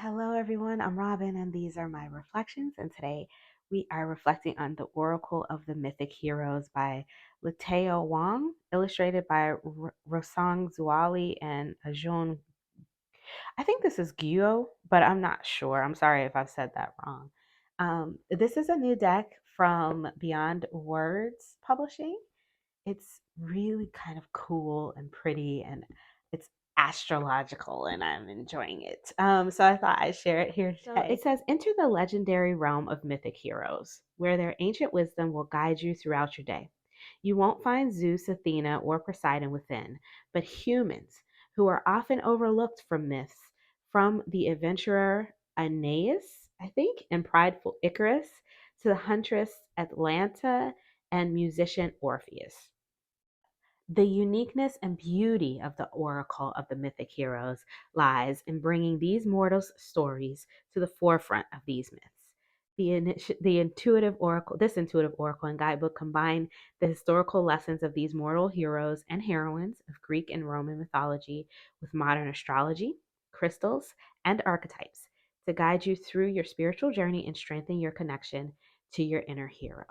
Hello, everyone. I'm Robin, and these are my reflections. And today we are reflecting on The Oracle of the Mythic Heroes by Lateo Wang, illustrated by Rosang Zuali and Ajun. I think this is Guo, but I'm not sure. I'm sorry if I've said that wrong. This is a new deck from Beyond Words Publishing. It's really kind of cool and pretty, and it's astrological, and I'm enjoying it. So I thought I'd share it here today. So it says, enter the legendary realm of mythic heroes, where their ancient wisdom will guide you throughout your day. You won't find Zeus, Athena, or Poseidon within, but humans who are often overlooked from myths, from the adventurer Aeneas, I think, and prideful Icarus, to the huntress Atalanta and musician Orpheus. The uniqueness and beauty of the oracle of the mythic heroes lies in bringing these mortals' stories to the forefront of these myths. The intuitive oracle, this intuitive oracle and guidebook combine the historical lessons of these mortal heroes and heroines of Greek and Roman mythology with modern astrology, crystals, and archetypes to guide you through your spiritual journey and strengthen your connection to your inner hero.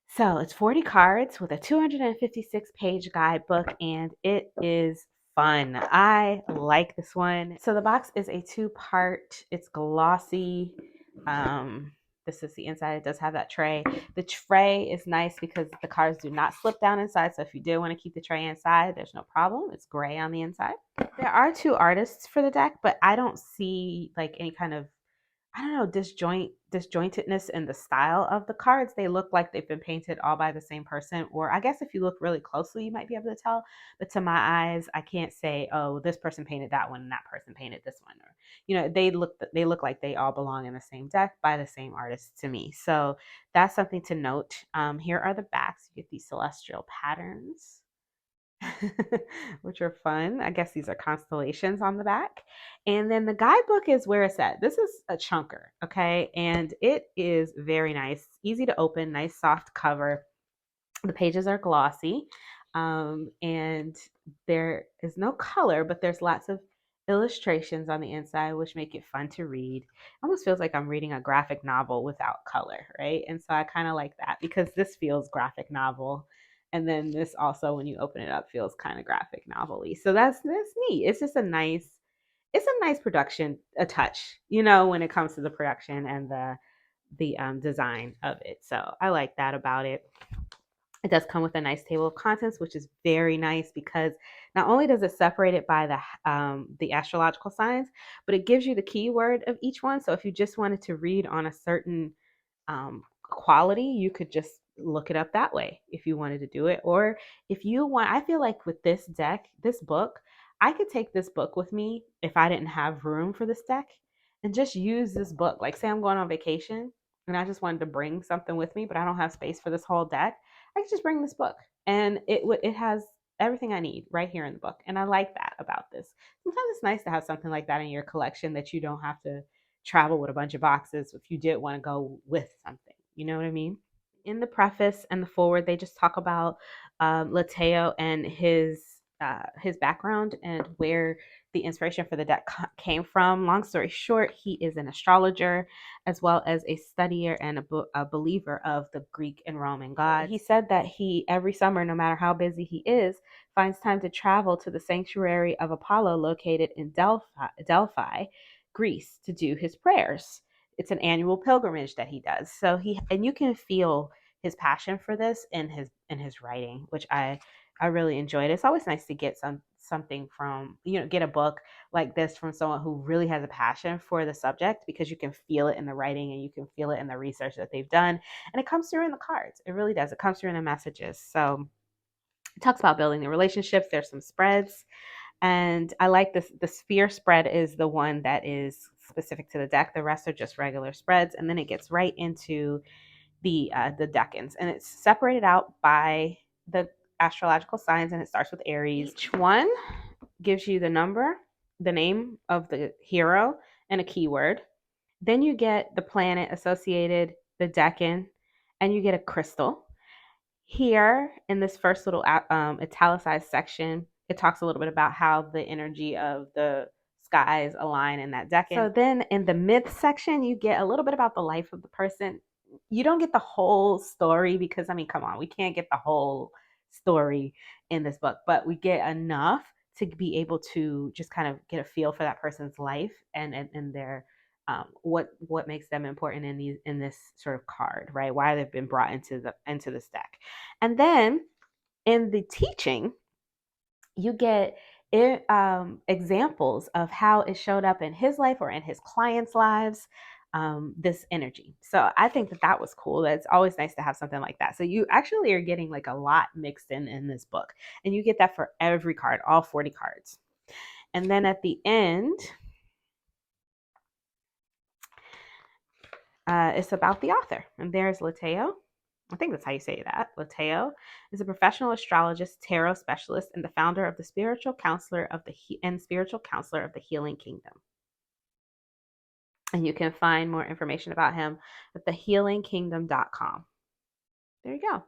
So it's 40 cards with a 256-page guidebook, and it is fun. I like this one. So the box is a two-part. It's glossy. Um, this is the inside. It does have that tray. The tray is nice because the cards do not slip down inside. So if you do want to keep the tray inside, there's no problem. It's gray on the inside. There are two artists for the deck, but I don't see like any kind of, I don't know, disjointedness in the style of the cards. They look like they've been painted all by the same person, or I guess if you look really closely, you might be able to tell. But to my eyes, I can't say, oh, this person painted that one and that person painted this one, or they look like they all belong in the same deck by the same artist to me. So that's something to note. Here are the backs. You get these celestial patterns. Which are fun. I guess these are constellations on the back. And then the guidebook is where it's at. This is a chunker, okay? And it is very nice, easy to open, nice soft cover. The pages are glossy. And there is no color, but there's lots of illustrations on the inside, which make it fun to read. It almost feels like I'm reading a graphic novel without color, right? And so I kind of like that because this feels graphic novel. And then this also, when you open it up, feels kind of graphic novel-y. So that's neat. It's just a nice production, a touch, when it comes to the production and the design of it. So I like that about it. It does come with a nice table of contents, which is very nice because not only does it separate it by the astrological signs, but it gives you the keyword of each one. So if you just wanted to read on a certain quality, you could just look it up that way if you wanted to do it. Or if you want, I feel like with this deck, this book, I could take this book with me if I didn't have room for this deck and just use this book. Like, say I'm going on vacation and I just wanted to bring something with me, but I don't have space for this whole deck. I can just bring this book, and it has everything I need right here in the book. And I like that about this. Sometimes it's nice to have something like that in your collection that you don't have to travel with a bunch of boxes if you did want to go with something. You know what I mean? In the preface and the forward, they just talk about Lateo and his background and where the inspiration for the deck came from. Long story short, he is an astrologer as well as a studier and a believer of the Greek and Roman gods. He said that he, every summer, no matter how busy he is, finds time to travel to the sanctuary of Apollo located in Delphi, Greece, to do his prayers. It's an annual pilgrimage that he does. So and you can feel his passion for this in his writing, which I really enjoyed. It's always nice to get something from, get a book like this from someone who really has a passion for the subject, because you can feel it in the writing and you can feel it in the research that they've done, and it comes through in the cards. It really does. It comes through in the messages. So it talks about building the relationships. There's some spreads, and I like this. The sphere spread is the one that is specific to the deck. The rest are just regular spreads, and then it gets right into the decans, and it's separated out by the astrological signs, and it starts with Aries. Each one gives you the number, the name of the hero, and a keyword. Then you get the planet associated, the decan, and you get a crystal. Here in this first little italicized section, it talks a little bit about how the energy of the skies align in that decan. So then in the myth section, you get a little bit about the life of the person. You don't get the whole story because, I mean, come on, we can't get the whole story in this book, but we get enough to be able to just kind of get a feel for that person's life and their what makes them important in this sort of card, right? Why they've been brought into this deck. And then in the teaching, you get examples of how it showed up in his life or in his clients' lives, this energy. So I think that was cool. It's always nice to have something like that. So you actually are getting like a lot mixed in this book, and you get that for every card, all 40 cards. And then at the end, it's about the author, and there's Lateo. I think that's how you say that. Lateo is a professional astrologist, tarot specialist, and the founder of the spiritual counselor of the Healing Kingdom. And you can find more information about him at thehealingkingdom.com. There you go.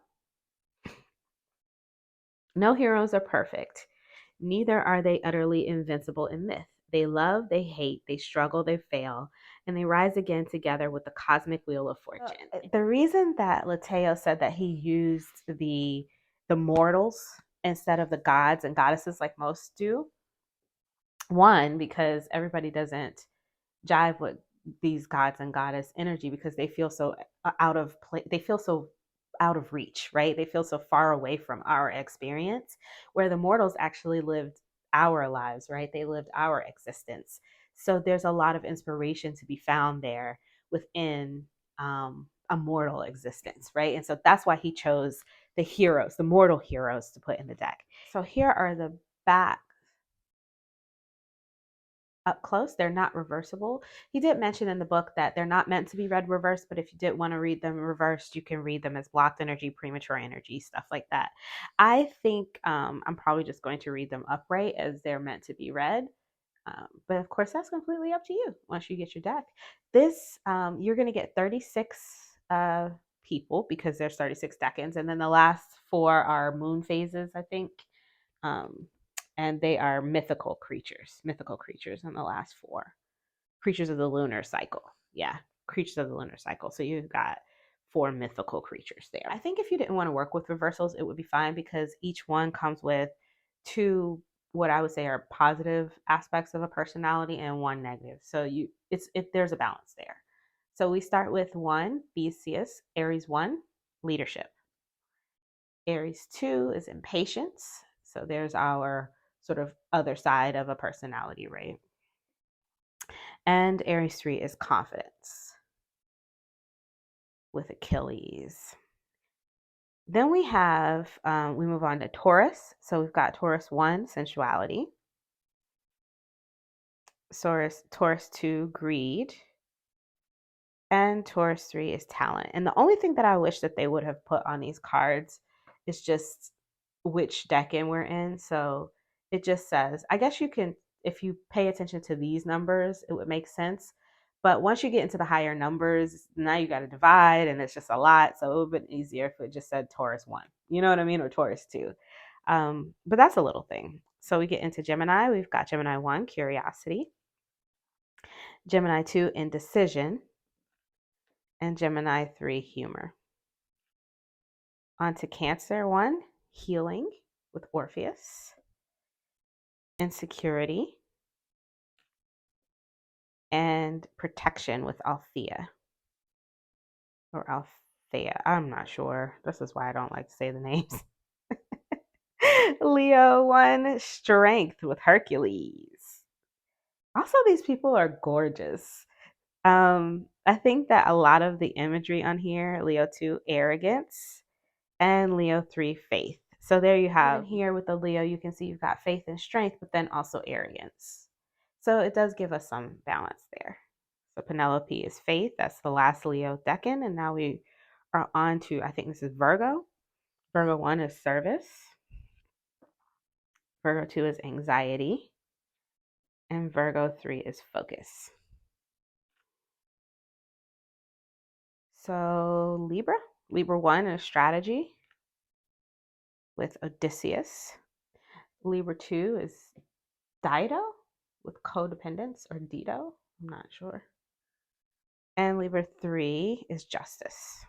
No heroes are perfect. Neither are they utterly invincible in myth. They love, they hate, they struggle, they fail, and they rise again together with the cosmic wheel of fortune. The reason that Lateo said that he used the mortals instead of the gods and goddesses like most do, one, because everybody doesn't jive with these gods and goddess energy because they feel so out of place. They feel so out of reach, right? They feel so far away from our experience, where the mortals actually lived our lives, right? They lived our existence. So there's a lot of inspiration to be found there within a mortal existence, right? And so that's why he chose the heroes, the mortal heroes, to put in the deck. So here are the back up close. They're not reversible. He did mention in the book that they're not meant to be read reversed, but if you did want to read them reversed, you can read them as blocked energy, premature energy, stuff like that. I think I'm probably just going to read them upright as they're meant to be read. But of course, that's completely up to you once you get your deck. This, you're going to get 36 people because there's 36 decans. And then the last 4 are moon phases, I think. And they are mythical creatures in the last 4 creatures of the lunar cycle. Yeah, creatures of the lunar cycle. So you've got 4 mythical creatures there. I think if you didn't want to work with reversals, it would be fine because each one comes with 2 what I would say are positive aspects of a personality and 1 negative. So there's a balance there. So we start with 1, Theseus, Aries 1, leadership. Aries 2 is impatience. So there's our sort of other side of a personality, right? And Aries 3 is confidence with Achilles. Then we have, we move on to Taurus. So we've got Taurus 1, sensuality. Taurus 2, greed. And Taurus 3 is talent. And the only thing that I wish that they would have put on these cards is just which decan we're in. So it just says, I guess you can, if you pay attention to these numbers, it would make sense. But once you get into the higher numbers, now you got to divide and it's just a lot. So it would have been easier if it just said Taurus 1, you know what I mean? Or Taurus 2. But that's a little thing. So we get into Gemini. We've got Gemini 1, curiosity. Gemini 2, indecision. And Gemini 3, humor. On to Cancer 1, healing with Orpheus. Insecurity. And protection with Althea. Or Althea. I'm not sure. This is why I don't like to say the names. Leo 1, strength with Hercules. Also, these people are gorgeous. I think that a lot of the imagery on here, Leo 2, arrogance, and Leo 3, faith. So there you have, even here with the Leo, you can see you've got faith and strength, but then also arrogance. So it does give us some balance there. So Penelope is faith. That's the last Leo decan. And now we are on to, I think this is Virgo. Virgo 1 is service. Virgo 2 is anxiety. And Virgo 3 is focus. So Libra 1 is strategy with Odysseus. Libra 2 is Dido with codependence or Dido. I'm not sure. And Libra 3 is Justice.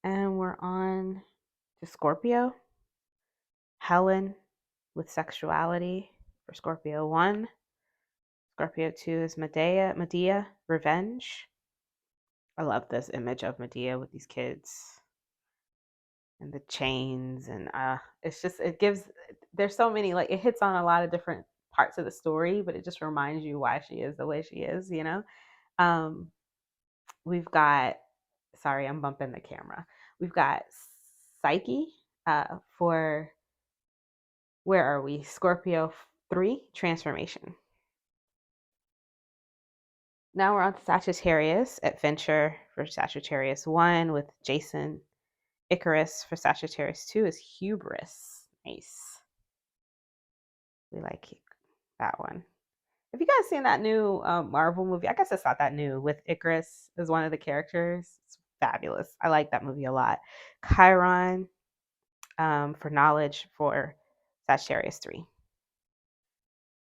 And we're on to Scorpio. Helen with Sexuality for Scorpio 1. Scorpio 2 is Medea, Revenge. I love this image of Medea with these kids and the chains, and it's just, it gives, there's so many, like, it hits on a lot of different parts of the story, but it just reminds you why she is the way she is, you know. We've got, sorry, I'm bumping the camera. We've got Psyche for, where are we? Scorpio 3, Transformation. Now we're on to Sagittarius, Adventure for Sagittarius 1 with Jason. Icarus for Sagittarius 2 is Hubris. Nice. We like that one. Have you guys seen that new Marvel movie? I guess it's not that new, with Icarus as one of the characters. It's fabulous. I like that movie a lot. Chiron for Knowledge for Sagittarius 3.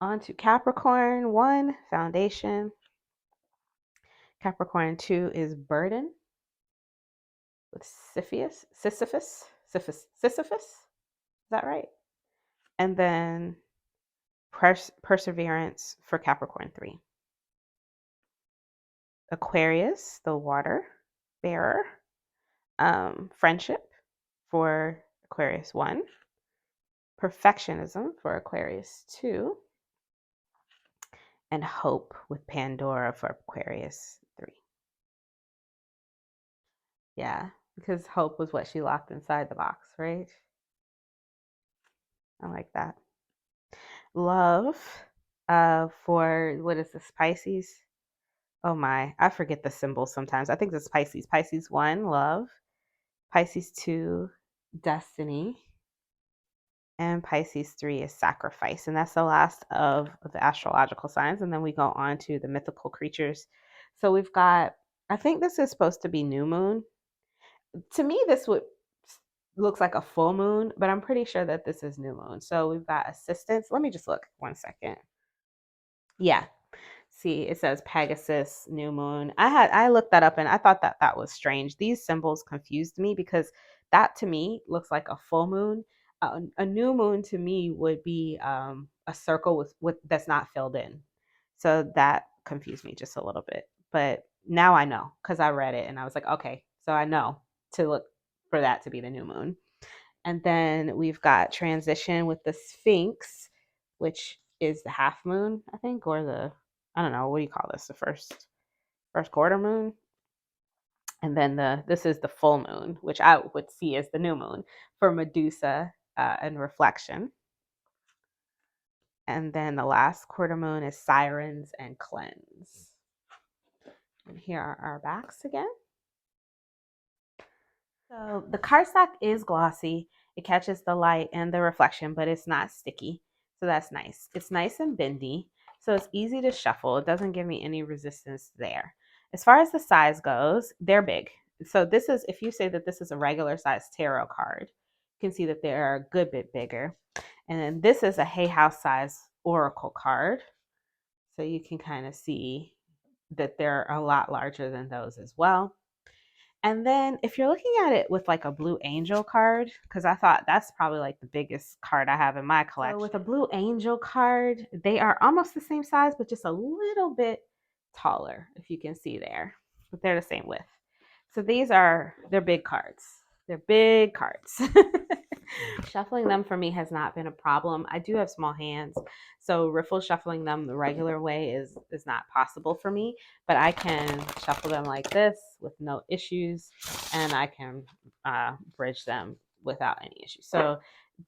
On to Capricorn 1, Foundation. Capricorn 2 is Burden with Sisyphus. Is that right? And then Perseverance for Capricorn 3. Aquarius, the water bearer. Friendship for Aquarius 1. Perfectionism for Aquarius 2. And Hope with Pandora for Aquarius 3. Yeah, because hope was what she locked inside the box, right? I like that. Love for, what is this, Pisces? Oh my, I forget the symbols sometimes. I think this is Pisces. Pisces 1, Love. Pisces 2, Destiny. And Pisces 3 is Sacrifice. And that's the last of the astrological signs. And then we go on to the mythical creatures. So we've got, I think this is supposed to be new moon. To me, this looks like a full moon, but I'm pretty sure that this is new moon. So we've got assistance. Let me just look 1 second. Yeah. See, it says Pegasus, new moon. I looked that up and I thought that that was strange. These symbols confused me because that to me looks like a full moon. A new moon to me would be a circle with that's not filled in. So that confused me just a little bit. But now I know because I read it and I was like, okay, so I know to look for that to be the new moon. And then we've got transition with the Sphinx, which is the half moon, I think, or the, I don't know, what do you call this? The first quarter moon. And then this is the full moon, which I would see as the new moon for Medusa and reflection. And then the last quarter moon is Sirens and Cleanse. And here are our backs again. So the cardstock is glossy. It catches the light and the reflection, but it's not sticky. So that's nice. It's nice and bendy. So it's easy to shuffle. It doesn't give me any resistance there. As far as the size goes, they're big. So this is, if you say that this is a regular size tarot card, you can see that they're a good bit bigger. And then this is a Hay House size oracle card. So you can kind of see that they're a lot larger than those as well. And then if you're looking at it with like a Blue Angel card, because I thought that's probably like the biggest card I have in my collection. So with a Blue Angel card, they are almost the same size, but just a little bit taller, if you can see there. But they're the same width. So they're big cards. They're big cards. Shuffling them for me has not been a problem. I do have small hands, so riffle shuffling them the regular way is not possible for me, but I can shuffle them like this with no issues, and I can bridge them without any issues. So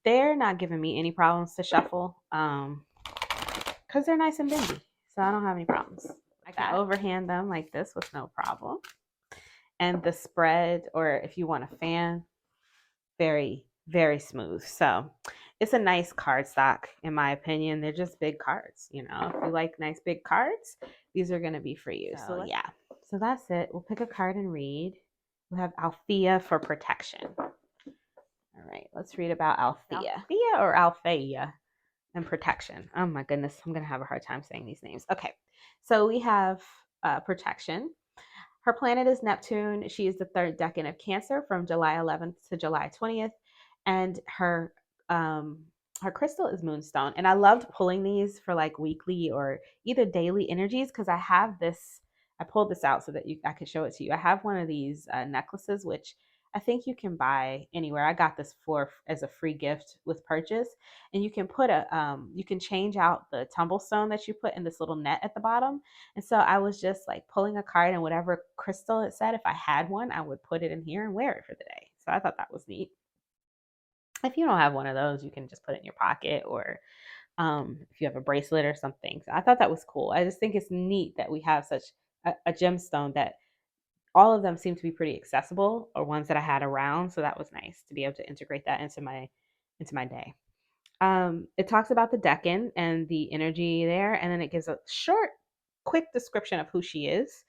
they're not giving me any problems to shuffle because they're nice and bendy, so I don't have any problems. I can overhand them like this with no problem. And the spread, or if you want a fan, very, very smooth. So it's a nice cardstock, in my opinion. They're just big cards. You know, if you like nice big cards, these are going to be for you. So yeah, so that's it. We'll pick a card and read. We'll have Althea for protection. All right, let's read about Althea. Althea or Althea? and protection. Oh my goodness, I'm going to have a hard time saying these names. Okay, so we have protection. Her planet is Neptune. She is the third decan of Cancer from July 11th to July 20th, and um, her crystal is Moonstone. And I loved pulling these for like weekly or either daily energies because I have this. I pulled this out so that I could show it to you. I have one of these necklaces, which I think you can buy anywhere. I got this for as a free gift with purchase, and you can put you can change out the tumblestone that you put in this little net at the bottom. And so I was just like pulling a card, and whatever crystal it said, if I had one, I would put it in here and wear it for the day. So I thought that was neat. If you don't have one of those, you can just put it in your pocket, or if you have a bracelet or something. So I thought that was cool. I just think it's neat that we have such a gemstone that all of them seem to be pretty accessible, or ones that I had around. So that was nice to be able to integrate that into my day. It talks about the Decan and the energy there, and then it gives a short, quick description of who she is.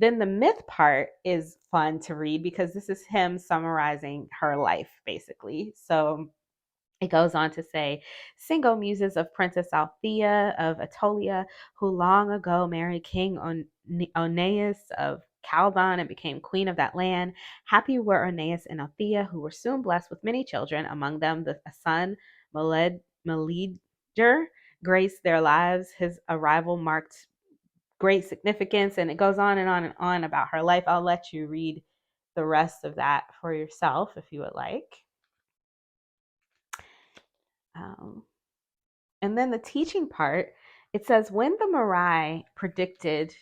Then the myth part is fun to read because this is him summarizing her life, basically. So it goes on to say, single muses of Princess Althea of Atolia, who long ago married King Oeneus of Chaldon and became queen of that land. Happy were Oeneus and Althea, who were soon blessed with many children, among them a son, Meleager, graced their lives. His arrival marked great significance, and it goes on and on and on about her life. I'll let you read the rest of that for yourself if you would like. Um, And then the teaching part, it says, when the Mirai predicted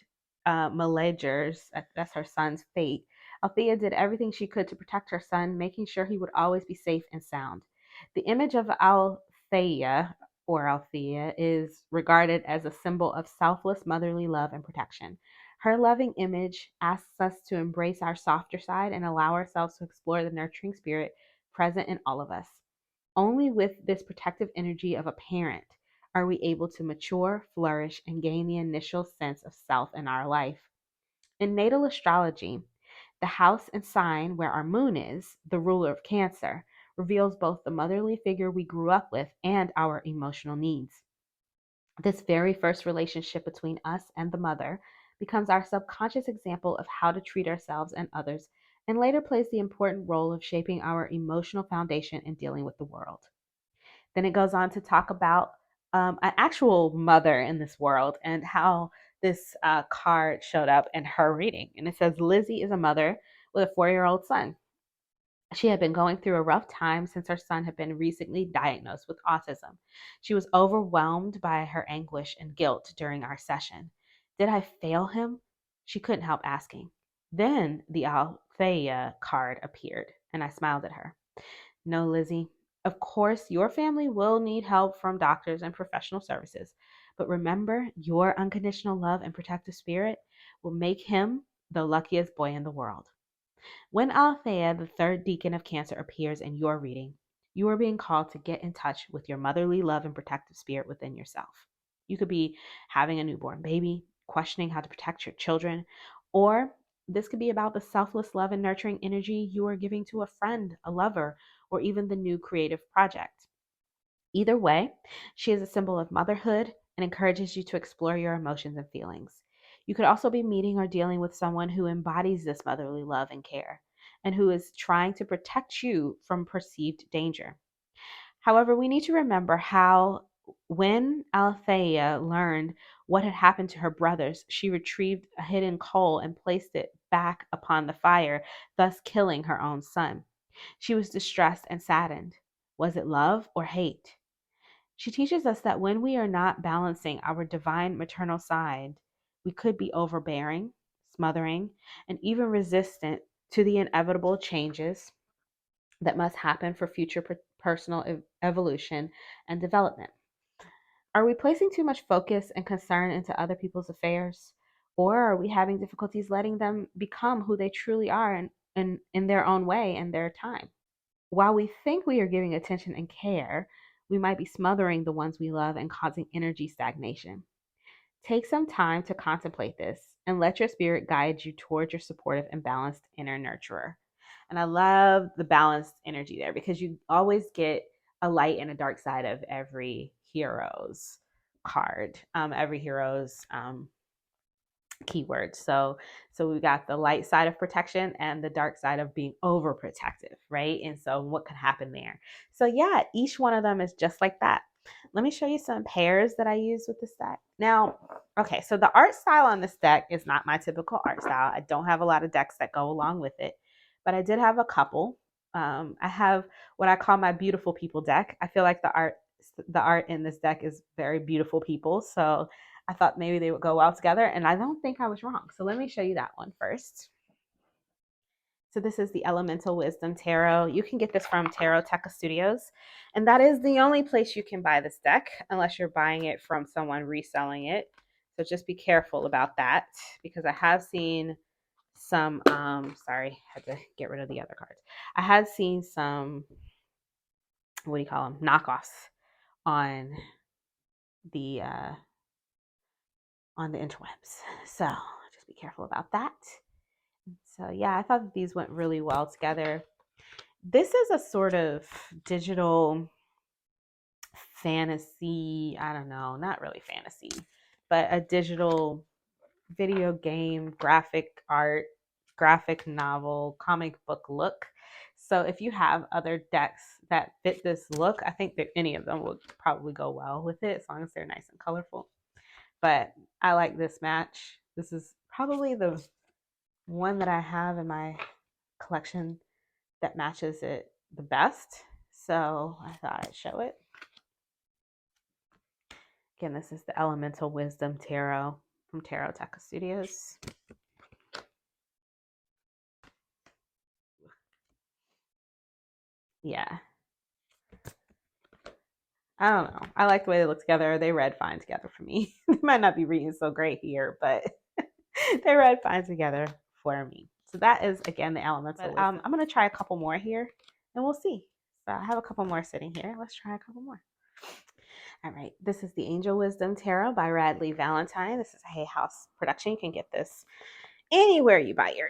Meleager's, that's her son's fate, Althea did everything she could to protect her son, making sure he would always be safe and sound. The image of Althea, or Althea, is regarded as a symbol of selfless motherly love and protection. Her loving image asks us to embrace our softer side and allow ourselves to explore the nurturing spirit present in all of us. Only with this protective energy of a parent are we able to mature, flourish, and gain the initial sense of self in our life. In natal astrology, the house and sign where our moon is, the ruler of Cancer, reveals both the motherly figure we grew up with and our emotional needs. This very first relationship between us and the mother becomes our subconscious example of how to treat ourselves and others, and later plays the important role of shaping our emotional foundation in dealing with the world. Then it goes on to talk about an actual mother in this world and how this card showed up in her reading. And it says Lizzie is a mother with a 4-year-old son. She had been going through a rough time since her son had been recently diagnosed with autism. She was overwhelmed by her anguish and guilt during our session. Did I fail him? She couldn't help asking. Then the Althea card appeared, and I smiled at her. No, Lizzie. Of course, your family will need help from doctors and professional services. But remember, your unconditional love and protective spirit will make him the luckiest boy in the world. When Althea, the third decan of Cancer, appears in your reading, you are being called to get in touch with your motherly love and protective spirit within yourself. You could be having a newborn baby, questioning how to protect your children, or this could be about the selfless love and nurturing energy you are giving to a friend, a lover, or even the new creative project. Either way, she is a symbol of motherhood and encourages you to explore your emotions and feelings. You could also be meeting or dealing with someone who embodies this motherly love and care, and who is trying to protect you from perceived danger. However, we need to remember how, when Althea learned what had happened to her brothers, she retrieved a hidden coal and placed it back upon the fire, thus killing her own son. She was distressed and saddened. Was it love or hate? She teaches us that when we are not balancing our divine maternal side, we could be overbearing, smothering, and even resistant to the inevitable changes that must happen for future personal evolution and development. Are we placing too much focus and concern into other people's affairs? Or are we having difficulties letting them become who they truly are in their own way and their time? While we think we are giving attention and care, we might be smothering the ones we love and causing energy stagnation. Take some time to contemplate this and let your spirit guide you towards your supportive and balanced inner nurturer. And I love the balanced energy there because you always get a light and a dark side of every hero's card, every hero's keyword. So we got the light side of protection and the dark side of being overprotective, right? And so what could happen there? So yeah, each one of them is just like that. Let me show you some pairs that I use with this deck. Now, okay, so the art style on this deck is not my typical art style. I don't have a lot of decks that go along with it, but I did have a couple. I have what I call my beautiful people deck. I feel like the art in this deck is very beautiful people. So I thought maybe they would go well together, and I don't think I was wrong. So let me show you that one first. So this is the Elemental Wisdom Tarot. You can get this from Tarot Teca Studios, and that is the only place you can buy this deck unless you're buying it from someone reselling it. So just be careful about that, because I have seen some, sorry, had to get rid of the other cards. I had seen some, what do you call them, knockoffs on the interwebs. So just be careful about that. So yeah, I thought that these went really well together. This is a sort of digital fantasy, I don't know, not really fantasy, but a digital video game, graphic art, graphic novel, comic book look. So if you have other decks that fit this look, I think that any of them would probably go well with it, as long as they're nice and colorful. But I like this match. This is probably the one that I have in my collection that matches it the best. So I thought I'd show it. Again, this is the Elemental Wisdom Tarot from Tarot Teca Studios. Yeah. I don't know. I like the way they look together. They read fine together for me. They might not be reading so great here, but they read fine together for me. So that is, again, the Elemental Wisdom. I'm going to try a couple more here, and we'll see. So I have a couple more sitting here. Let's try a couple more. All right, this is the Angel Wisdom Tarot by Radley Valentine. This is a Hay House production. You can get this anywhere you buy your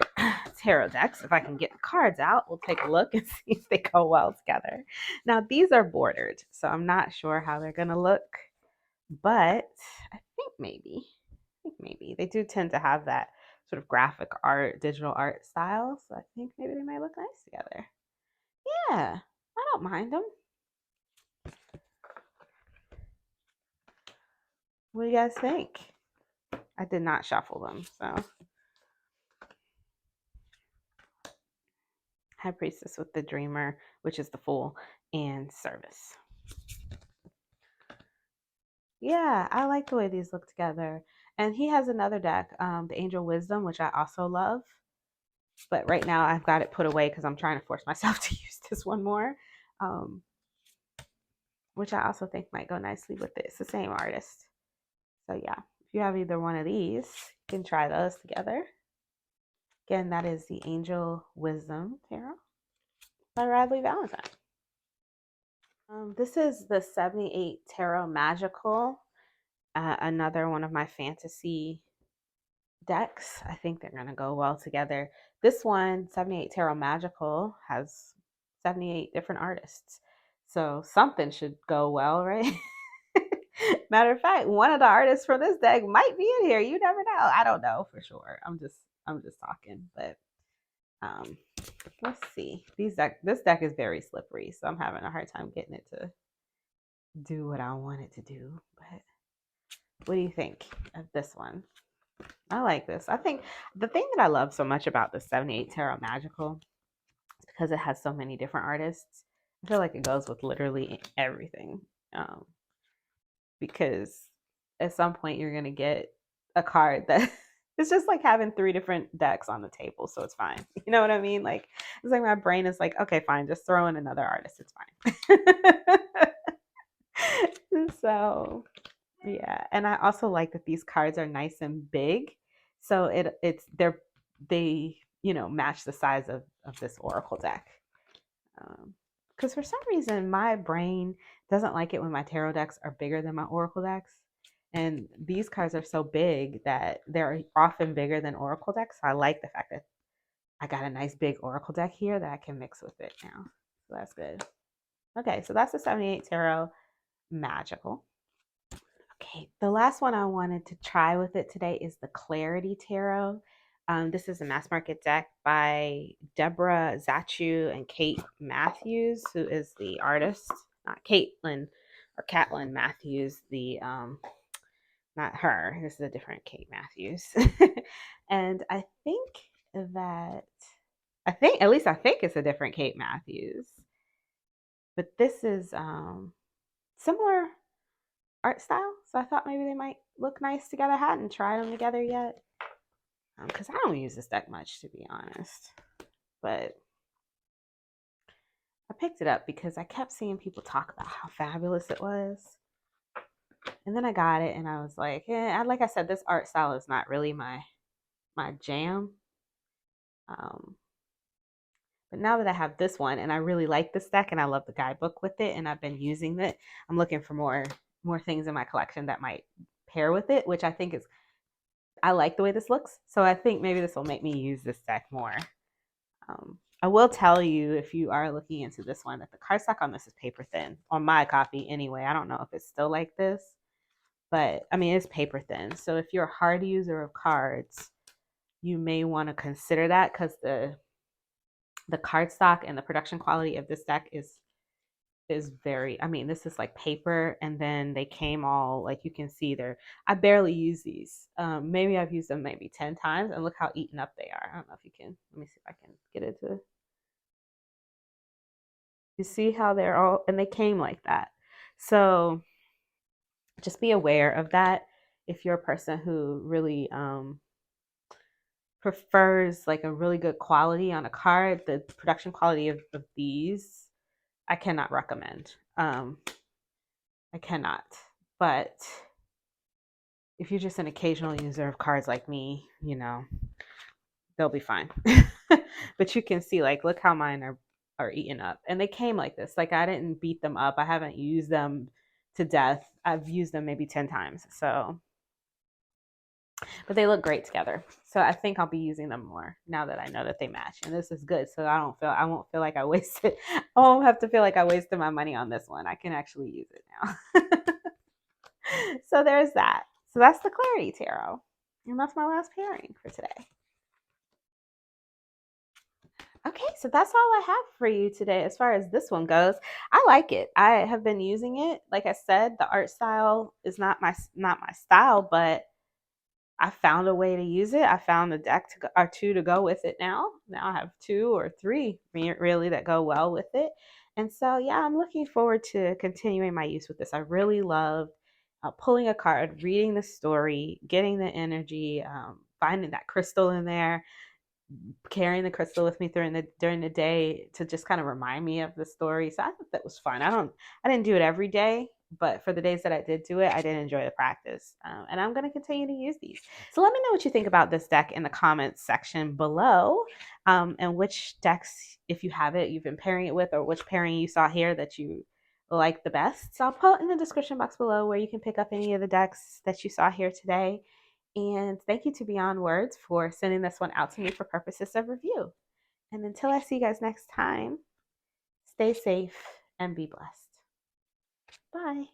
tarot decks. If I can get the cards out, we'll take a look and see if they go well together. Now, these are bordered, so I'm not sure how they're going to look, but I think maybe they do tend to have that sort of graphic art, digital art style. So I think maybe they might look nice together. Yeah, I don't mind them. What do you guys think? I did not shuffle them, so. High Priestess with the Dreamer, which is the Fool, and Service. Yeah, I like the way these look together. And he has another deck, the Angel Wisdom, which I also love. But right now I've got it put away because I'm trying to force myself to use this one more, which I also think might go nicely with it. It's the same artist. So yeah, if you have either one of these, you can try those together. Again, that is the Angel Wisdom Tarot by Radley Valentine. This is the 78 Tarot Magical, another one of my fantasy decks. I think they're going to go well together. This one, 78 Tarot Magical, has 78 different artists. So something should go well, right? Matter of fact, one of the artists from this deck might be in here. You never know. I don't know for sure. I'm just talking, but let's see. This deck is very slippery, so I'm having a hard time getting it to do what I want it to do. But what do you think of this one? I like this. I think the thing that I love so much about the 78 Tarot Magical is because it has so many different artists. I feel like it goes with literally everything. Because at some point you're going to get a card that it's just like having 3 different decks on the table, so it's fine. You know what I mean? Like, it's like my brain is like, okay, fine, just throw in another artist. It's fine. So yeah, and I also like that these cards are nice and big, so they match the size of this oracle deck. Because for some reason my brain doesn't like it when my tarot decks are bigger than my oracle decks, and these cards are so big that they're often bigger than oracle decks. So I like the fact that I got a nice big oracle deck here that I can mix with it now. So that's good. Okay, so that's the 78 Tarot Magical. Okay, the last one I wanted to try with it today is the Clarity Tarot. This is a mass market deck by Deborah Zachu and Kate Matthews, who is the artist, not Caitlin or Catlin Matthews, the not her. This is a different Kate Matthews. And that at least I think it's a different Kate Matthews. But this is similar art style, so I thought maybe they might look nice together. I hadn't tried them together yet because I don't use this deck much, to be honest. But I picked it up because I kept seeing people talk about how fabulous it was. And then I got it and I was like, like I said, this art style is not really my jam. But now that I have this one and I really like this deck and I love the guidebook with it and I've been using it, I'm looking for more things in my collection that might pair with it, which I like the way this looks. So I think maybe this will make me use this deck more. I will tell you, if you are looking into this one, that the cardstock on this is paper thin. On my copy anyway. I don't know if it's still like this, but I mean, it's paper thin. So if you're a hard user of cards, you may want to consider that, because the cardstock and the production quality of this deck is very, I mean, this is like paper, and then they came all, like, you can see I barely use these. Maybe I've used them maybe 10 times, and look how eaten up they are. I don't know if you can, let me see if I can get it to, you see how they're all, and they came like that. So just be aware of that. If you're a person who really prefers like a really good quality on a card, the production quality of these I cannot recommend. I cannot. But if you're just an occasional user of cards like me, they'll be fine. But you can see, like, look how mine are eaten up. And they came like this. Like, I didn't beat them up. I haven't used them to death. I've used them maybe 10 times. So, but they look great together. So I think I'll be using them more now that I know that they match. And this is good. So I won't feel like I wasted, I won't have to feel like I wasted my money on this one. I can actually use it now. So there's that. So that's the Clarity Tarot. And that's my last pairing for today. Okay, so that's all I have for you today as far as this one goes. I like it. I have been using it. Like I said, the art style is not my style, but I found a way to use it. I found a deck or two to go with it now. Now I have 2 or 3 really that go well with it. And so, yeah, I'm looking forward to continuing my use with this. I really love pulling a card, reading the story, getting the energy, finding that crystal in there, carrying the crystal with me during the day to just kind of remind me of the story. So I thought that was fun. I didn't do it every day, but for the days that I did do it, I did enjoy the practice. And I'm going to continue to use these. So let me know what you think about this deck in the comments section below, and which decks, if you have it, you've been pairing it with, or which pairing you saw here that you like the best. So I'll put in the description box below where you can pick up any of the decks that you saw here today. And thank you to Beyond Words for sending this one out to me for purposes of review. And until I see you guys next time, stay safe and be blessed. Bye.